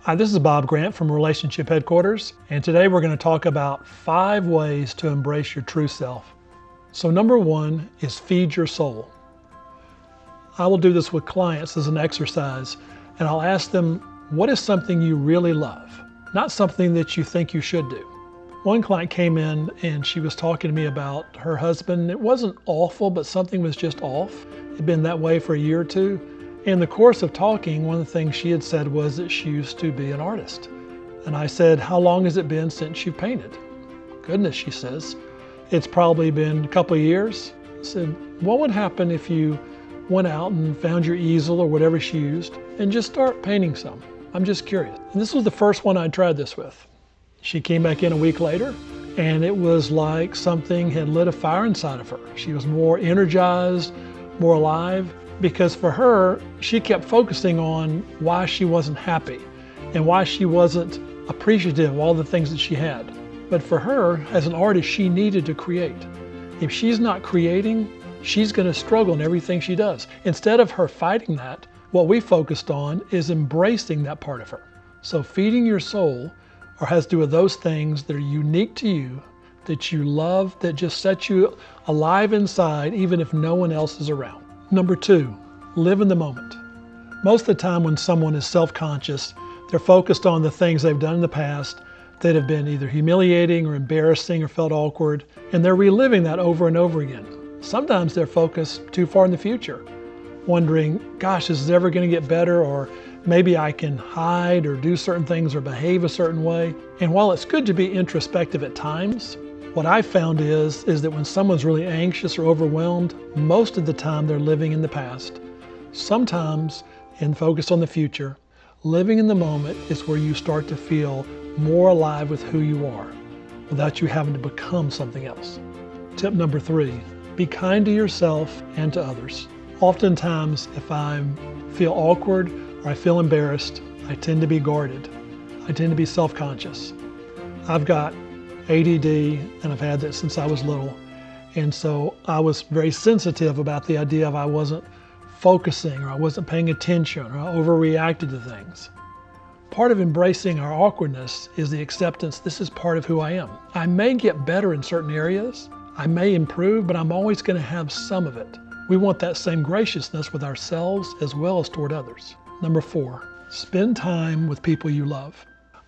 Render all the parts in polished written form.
Hi, this is Bob Grant from Relationship Headquarters, and today we're going to talk about 5 ways to embrace your true self. So number 1 is feed your soul. I will do this with clients as an exercise, and I'll ask them, what is something you really love? Not something that you think you should do. One client came in and she was talking to me about her husband. It wasn't awful, but something was just off. It'd been that way for a year or two. In the course of talking, one of the things she had said was that she used to be an artist. And I said, how long has it been since you painted? Goodness, she says. It's probably been a couple of years. I said, what would happen if you went out and found your easel or whatever she used and just start painting some? I'm just curious. And this was the first one I tried this with. She came back in a week later, and it was like something had lit a fire inside of her. She was more energized, more alive, because for her, she kept focusing on why she wasn't happy and why she wasn't appreciative of all the things that she had. But for her, as an artist, she needed to create. If she's not creating, she's going to struggle in everything she does. Instead of her fighting that, what we focused on is embracing that part of her. So feeding your soul has to do with those things that are unique to you, that you love, that just set you alive inside, even if no one else is around. Number 2, live in the moment. Most of the time when someone is self-conscious, they're focused on the things they've done in the past that have been either humiliating or embarrassing or felt awkward, and they're reliving that over and over again. Sometimes they're focused too far in the future, wondering, gosh, is this ever going to get better? Or maybe I can hide or do certain things or behave a certain way. And while it's good to be introspective at times, what I found is that when someone's really anxious or overwhelmed, most of the time they're living in the past. Sometimes, and focused on the future, living in the moment is where you start to feel more alive with who you are without you having to become something else. Tip number 3, be kind to yourself and to others. Oftentimes, if I feel awkward or I feel embarrassed, I tend to be guarded. I tend to be self-conscious. I've got ADD, and I've had that since I was little. And so I was very sensitive about the idea of I wasn't focusing or I wasn't paying attention or I overreacted to things. Part of embracing our awkwardness is the acceptance this is part of who I am. I may get better in certain areas, I may improve, but I'm always going to have some of it. We want that same graciousness with ourselves as well as toward others. Number 4, spend time with people you love.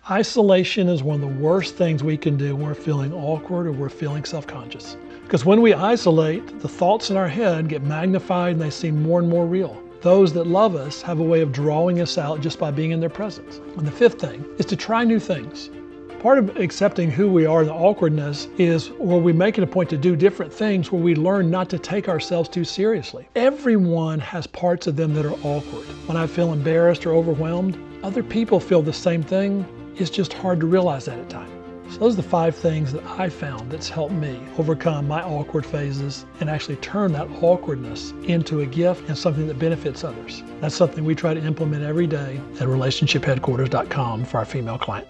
Isolation is one of the worst things we can do when we're feeling awkward or we're feeling self-conscious. Because when we isolate, the thoughts in our head get magnified and they seem more and more real. Those that love us have a way of drawing us out just by being in their presence. And the 5th thing is to try new things. Part of accepting who we are, the awkwardness, is where we make it a point to do different things where we learn not to take ourselves too seriously. Everyone has parts of them that are awkward. When I feel embarrassed or overwhelmed, other people feel the same thing. It's just hard to realize that at times. So those are the 5 things that I found that's helped me overcome my awkward phases and actually turn that awkwardness into a gift and something that benefits others. That's something we try to implement every day at relationshipheadquarters.com for our female clients.